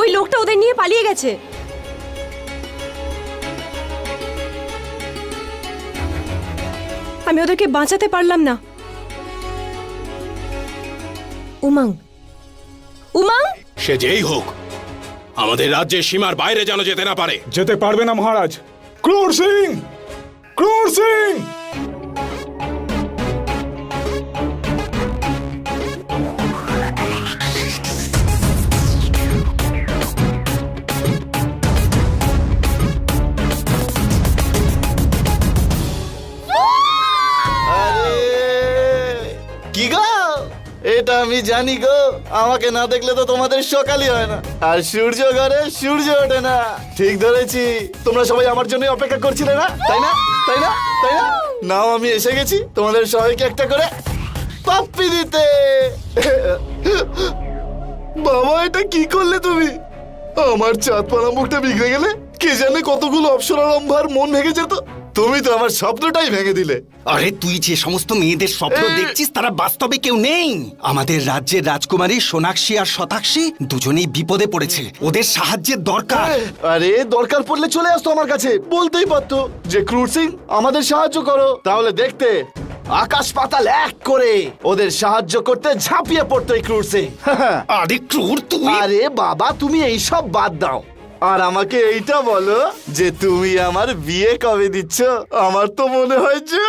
ওই লোকটা ওদের নিয়ে পালিয়ে গেছে। আমি ওদেরকে বাঁচাতে পারলাম না। উমাং, উমাং, সে যেই হোক আমাদের রাজ্যের সীমার বাইরে যেন যেতে না পারে। যেতে পারবে না মহারাজ। ক্রুর সিং, ক্রুর সিং! কি গো, এটা আমি জানি গো, আমাকে না দেখলে তো তোমাদের সকালই হয় না, আর সূর্য ঘরে সূর্য ওঠে না। ঠিক ধরেছি, তোমরা সবাই আমার জন্য অপেক্ষা করছিলে না, তাই না? তাই না? তাই না? নাও আমি এসে গেছি তোমাদের সবাইকে একটা করে পাপ্পি দিতে। বাবা, এটা কি করলে তুমি? আমার চাঁদ পাড়া মুখটা বিগড়ে গেলে কে জানে কতগুলো অপ্সরারম্ভার মন ভেঙে যেত। তুমি তো আমার স্বপ্নটাই ভেঙে দিলে। আরে তুই যে সমস্ত মেয়েদের স্বপ্ন দেখছিস তারা বাস্তবে কেউ নেই। আমাদের রাজ্যের রাজকুমারী সোনাক্ষী আর শতাক্ষী দুজনেই বিপদে পড়েছে, ওদের সাহায্যের দরকার। আরে দরকার পড়লে চলে আসতো আমার কাছে, বলতেই পারতো যে ক্রুর সিং আমাদের সাহায্য করো, তাহলে দেখতে আকাশ পাতাল এক করে ওদের সাহায্য করতে ঝাঁপিয়ে পড়তো এই ক্রুর সিং। আরে ক্রুর তুই! আরে বাবা, তুমি এইসব বাদ দাও আর আমাকে এইটা বলো যে তুমি আমার বিয়ে কবে দিচ্ছ? আমার তো মনে হয় যে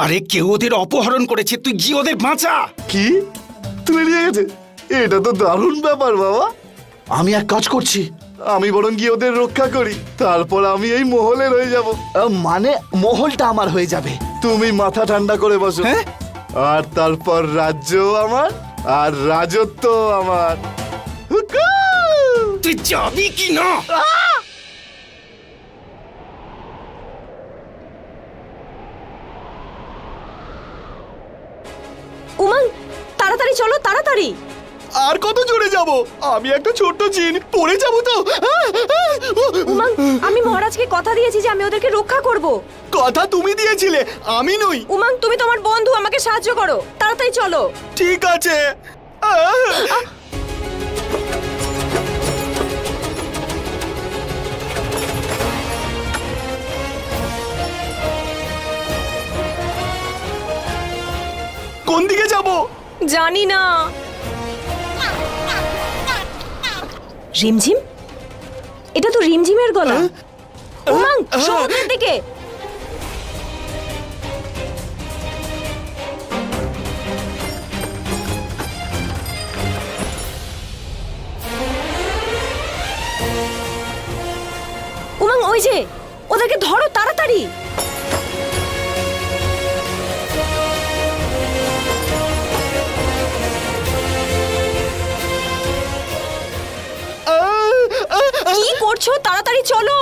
আরে কেউ ওদের অপহরণ করেছে, তুই গিয়ে ওদের বাঁচা। কি তুলে নিয়ে গেছে? এটা তো দারুণ ব্যাপার বাবা। আমি এক কাজ করছি, আমি বরং গিয়ে ওদের রক্ষা করি, তারপর আমি এই মহলে রয়ে যাব। মানে মহলটা আমার হয়ে যাবে। তুমি মাথা ঠান্ডা করে বসো। হ্যাঁ? আর তারপর রাজ্য আমার আর রাজত্ব আমার। হুকু! তুই যাবি কি না? উমাং, তাড়াতাড়ি চলো, তাড়াতাড়ি। আর কত জোরে যাব? আমি একটা ছোট্ট জিন, পড়ে যাব তো। উমাং, আমি মহারাজকে কথা দিয়েছি যে আমি ওদেরকে রক্ষা করব। কথা তুমি দিয়েছিলে, আমি নই। উমাং, তুমি তোমার বন্ধু, আমাকে সাহায্য করো, তাড়াতাড়ি চলো। ঠিক আছে। কোন দিকে যাব? জানি না। রিমঝিম, এটা তো রিমঝিমের গলা। উমাং, সমুদ্রের দিকে। উমাং, ওই যে, ওদেরকে ধরো তাড়াতাড়ি। কি করছো? তাড়াতাড়ি চলো।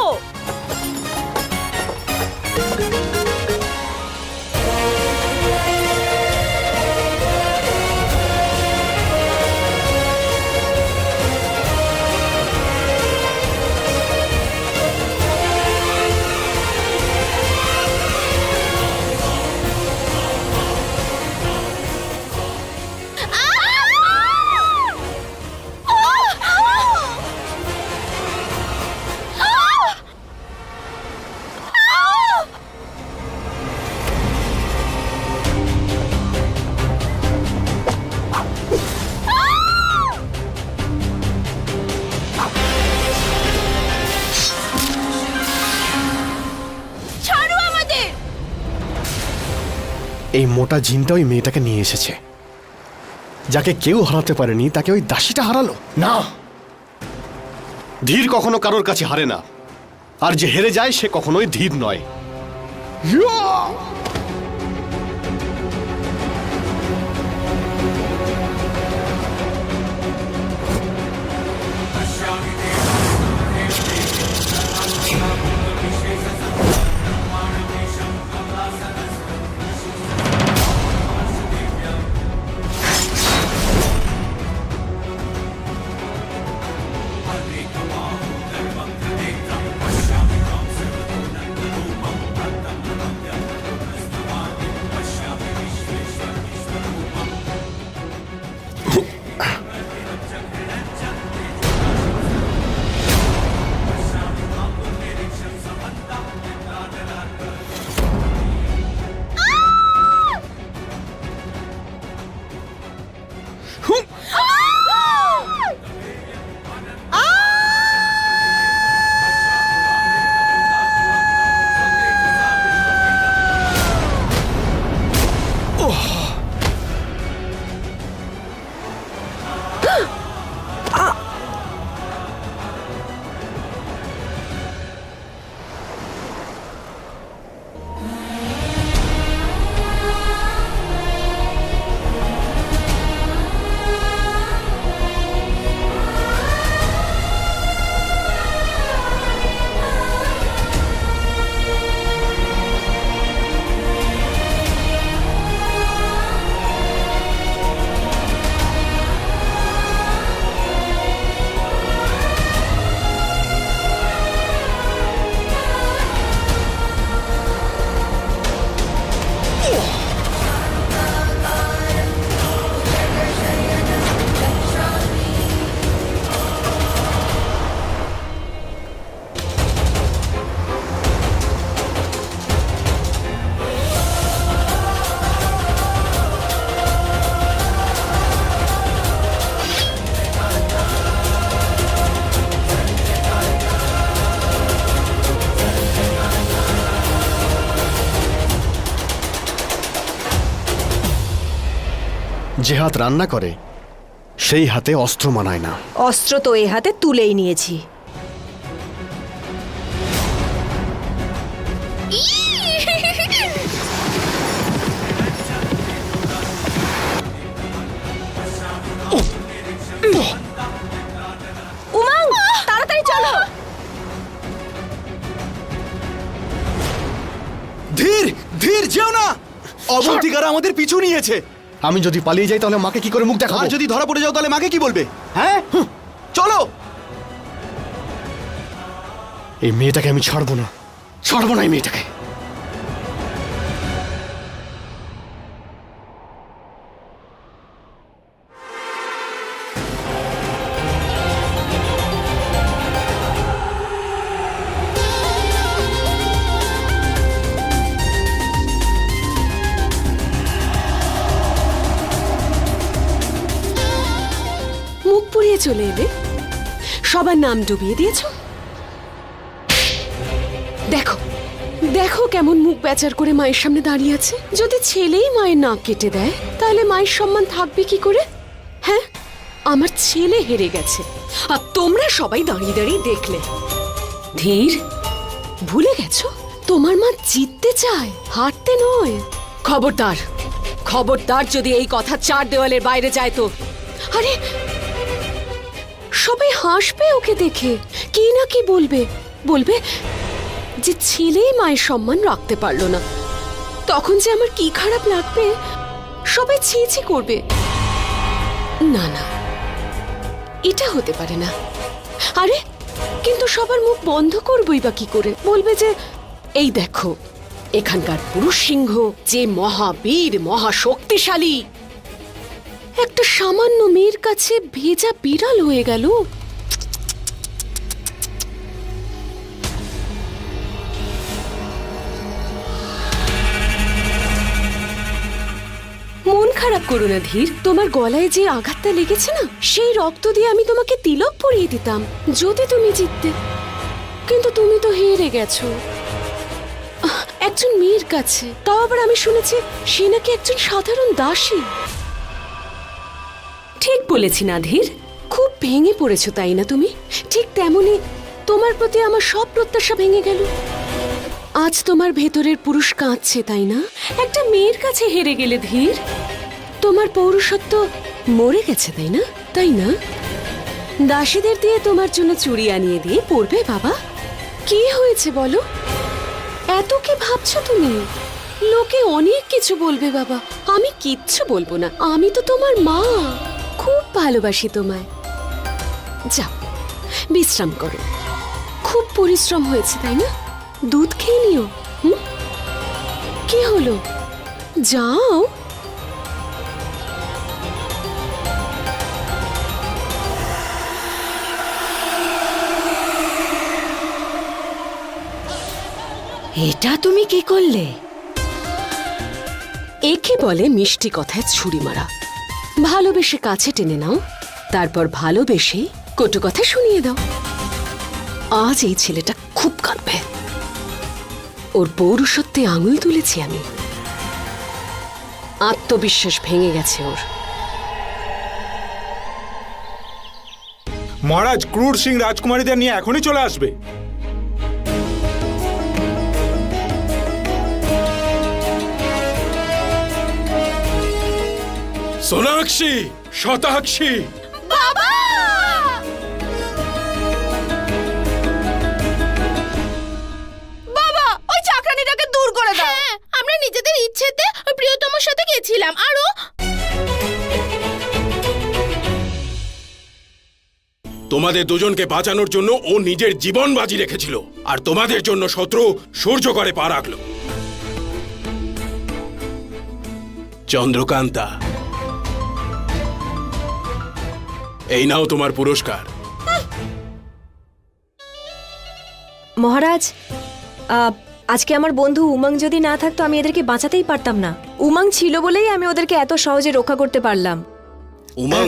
এই মোটা জিনটা ওই মেয়েটাকে নিয়ে এসেছে, যাকে কেউ হারাতে পারেনি তাকে ওই দাসীটা হারালো। না, ধীর কখনো কারোর কাছে হারে না, আর যে হেরে যায় সে কখনোই ধীর নয়। যে হাত রান্না করে সেই হাতে অস্ত্র মানায় না। অস্ত্র তো এ হাতে তুলেই নিয়েছি। উমাং, তাড়াতাড়ি চলো। ধীর ধীর যেও না, অবন্তিকারা আমাদের পিছু নিয়েছে। আমি যদি পালিয়ে যাই তাহলে মাকে কি করে মুখ দেখাবো? আর যদি ধরা পড়ে যাও তাহলে মাকে কি বলবে? হ্যাঁ, চলো। এই মেয়েটাকে আমি ছাড়বো না, ছাড়বো না এই মেয়েটাকে। মুখ পুড়িয়ে চলে এলে, সবার নাম ডুবিয়ে দিয়েছ। দেখো দেখো কেমন মুখ বেচার করে মায়ের সামনে দাঁড়িয়ে আছে। যদি ছেলেই মায়ের নাক কেটে দেয় তাহলে মায়ের সম্মান থাকবে কি করে? হ্যাঁ, আমার ছেলে হেরে গেছে আর তোমরা সবাই দাঁড়িয়ে দাঁড়িয়ে দেখলে। ধীর, ভুলে গেছো তোমার মা জিততে চায়, হারতে নয়। খবরদার খবরদার, যদি এই কথা চার দেওয়ালের বাইরে যায় তো। আরে সবাই হাসবে ওকে দেখে, কি না কি বলবে। বলবে যে ছেলেই মায়ের সম্মান রাখতে পারলো না। তখন যে আমার কি খারাপ লাগবে, সবাই ছি ছি করবে। না না, এটা হতে পারে না। আরে কিন্তু সবার মুখ বন্ধ করবই বা কি করে? বলবে যে এই দেখো এখানকার পুরুষ সিংহ যে মহাবীর মহাশক্তিশালী, একটা সামান্য মেয়ের কাছে ভেজা বিড়াল হয়ে গেল। মন খারাপ করো না ধীর, তোমার গলায় যে আঘাতটা লেগেছে না, সেই রক্ত দিয়ে আমি তোমাকে তিলক পরিয়ে দিতাম যদি তুমি জিততে। কিন্তু তুমি তো হেরে গেছো একজন মেয়ের কাছে, তাও আবার আমি শুনেছি সে নাকি একজন সাধারণ দাসী। ঠিক বলেছি না ধীর? খুব ভেঙে পড়েছো তাই না তুমি? ঠিক তেমনি তোমার প্রতি আমার সব প্রত্যাশা ভেঙে গেল। আজ তোমার ভেতরের পুরুষ কাঁদছে তাই না? একটা মেয়ের কাছে হেরে গেলে ধীর। তোমার পৌরুষত্ব মরে গেছে তাই না? তাই না? দাসীদের দিয়ে তোমার জন্য চুড়ি আনিয়ে দিয়ে পড়বে বাবা। কি হয়েছে বলো? এত কি ভাবছো তুমি? লোকে অনেক কিছু বলবে বাবা, আমি কিচ্ছু বলবো না। আমি তো তোমার মা, খুব ভালোবাসি তোমায়। যাও বিশ্রাম করো, খুব পরিশ্রম হয়েছে তাই না? দুধ খেয়ে নিও। কি হলো, যাও। এটা তুমি কি করলে? একে বলে মিষ্টি কথায় ছুরি মারা। ভালোবেসে কাছে টেনে নাও, তারপর ভালোবেসে কটু কথা শুনিয়ে দাও। আজ এই ছেলেটা খুব কাঁদবে। ওর পৌরুষত্বে আঙুল তুলেছি আমি। আত্মবিশ্বাস ভেঙে গেছে ওর। মহারাজ, ক্রুর সিং রাজকুমারীদের নিয়ে এখনই চলে আসবে। সোনাক্ষী, শতাক্ষী, বাবা! বাবা, ওই চাকরানিটাকে দূর করে দাও। আমরা নিজেদের ইচ্ছেতে ওই প্রিয়তমের সাথে গেছিলাম। আরো তোমাদের দুজনকে বাঁচানোর জন্য ও নিজের জীবন বাজি রেখেছিল, আর তোমাদের জন্য শত্রু সূর্য করে পা রাখল। চন্দ্রকান্তা, এই নাও তোমার পুরস্কার। মহারাজ, আজকে আমার বন্ধু উমাং যদি না থাকতো আমি এদেরকে বাঁচাতেই পারতাম না। উমাং ছিল বলেই আমি ওদেরকে এত সহজে রক্ষা করতে পারলাম। উমাং,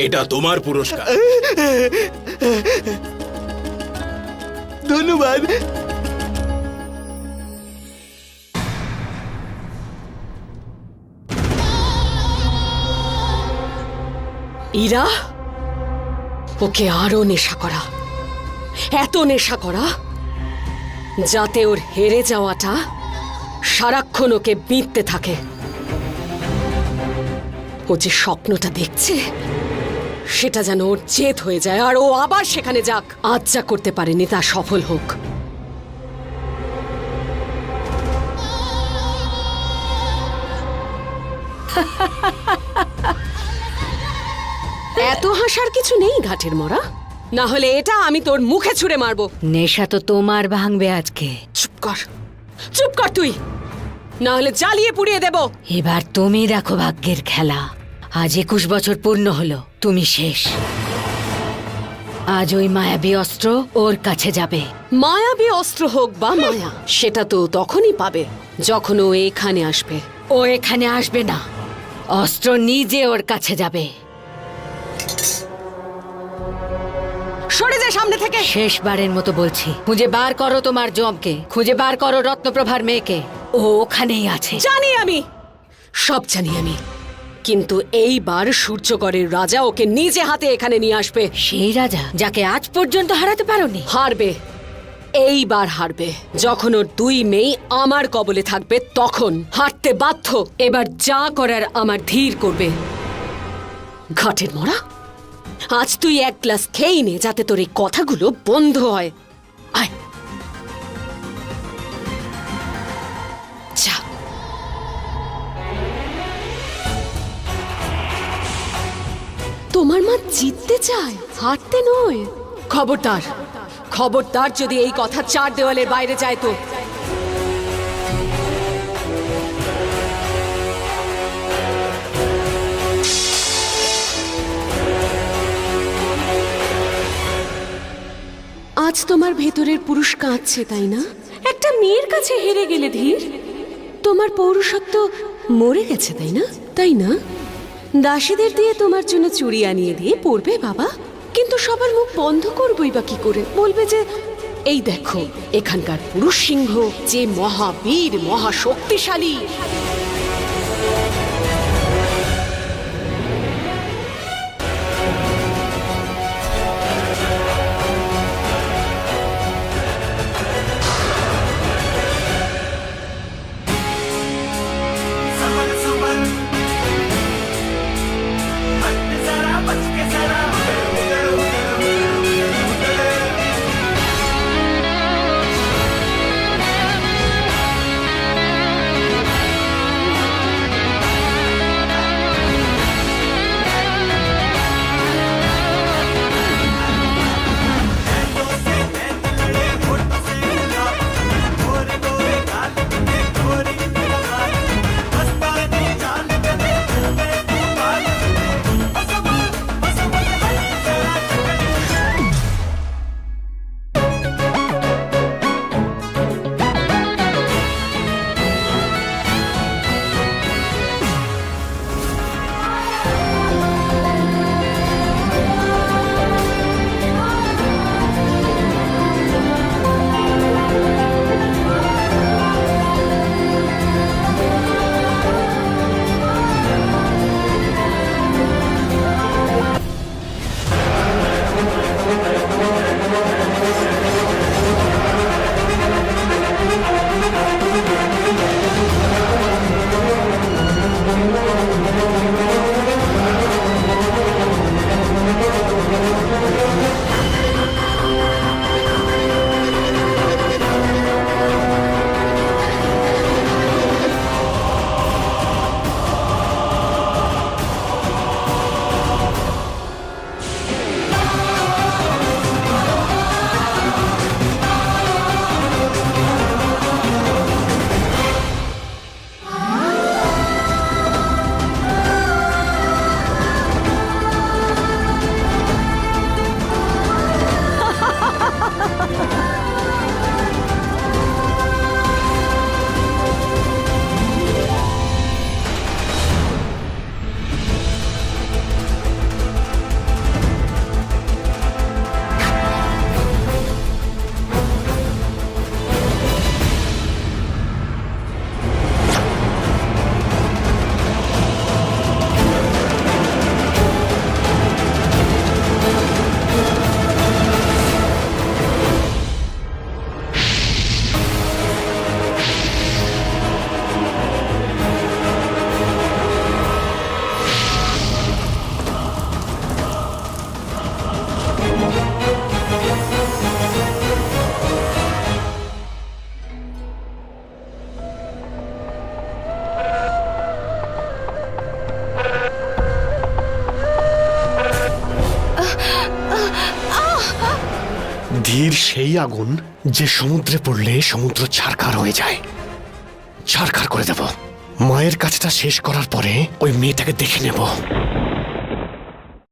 এটা তোমার পুরস্কার। ধন্যবাদ। ইরা, ওকে আরো নেশা করা, এত নেশা করা যাতে ওর হেরে যাওয়াটা সারাক্ষণ ওকে বিঁধতে থাকে। ও যে স্বপ্নটা দেখছে সেটা যেন ওর জেদ হয়ে যায়, আর ও আবার সেখানে যাক। আজ যা করতে পারেনি তা সফল হোক। এত হাসার কিছু নেই ঘাটের মরা, না হলে এটা আমি তোর মুখে ছুঁড়ে মারবো। নেশা তো তোমার ভাঙবে আজকে। চুপ কর, চুপ কর তুই, না হলে জ্বালিয়ে পুড়িয়ে দেব। এবার তুমি দেখো ভাগ্যের খেলা। আজ 21 বছর পূর্ণ হলো, তুমি শেষ। আজ ওই মায়াবী অস্ত্র ওর কাছে যাবে। মায়াবী অস্ত্র হোক বা মায়া, সেটা তো তখনই পাবে যখন ও এখানে আসবে। ও এখানে আসবে না, অস্ত্র নিজে ওর কাছে যাবে। সরে যা সামনে থেকে। শেষবারের মতো বলছি, খুঁজে বার করো তোমার জমকে, খুঁজে বার করো রত্নপ্রভার মেয়েকে। ও ওখানেই আছে। জানি আমি, সব জানি আমি, কিন্তু এইবার সূর্যগড়ের রাজা ওকে নিজে হাতে এখানে নিয়ে আসবে। সেই রাজা যাকে আজ পর্যন্ত হারাতে পারোনি। হারবে, এইবার হারবে। যখন ওর দুই মেয়ে আমার কবলে থাকবে তখন হারতে বাধ্য। এবার যা করার আমার ধীর করবে। ঘাটের মরা, আজ তুই এক গ্লাস খেয়ে নে যাতে তোর এই কথাগুলো বন্ধ হয়। আয় যা। তোমার মা জিততে চায়, হারতে নয়। খবরদার, খবরদার যদি এই কথা 4 দেওয়ালের বাইরে যায় তো। আজ তোমার ভেতরের পুরুষ কাঁদছে, তাই না? একটা মেয়ের কাছে হেরে গেলে ধীর। তোমার পৌরুষত্ব মরে গেছে, তাই না? তাই না? দাসীদের দিয়ে তোমার জন্য চুড়ি আনিয়ে দিয়ে পরবে বাবা, কিন্তু সবার মুখ বন্ধ করবই বা কি করে? বলবে যে এই দেখো এখানকার পুরুষ সিংহ যে মহাবীর, মহাশক্তিশালী। ধীর সেই আগুন যে সমুদ্রে পড়লে সমুদ্র ছারখার হয়ে যায়। ছারখার করে দেব। মায়ের কাজটা শেষ করার পরে ওই মেয়েটাকে দেখে নেব।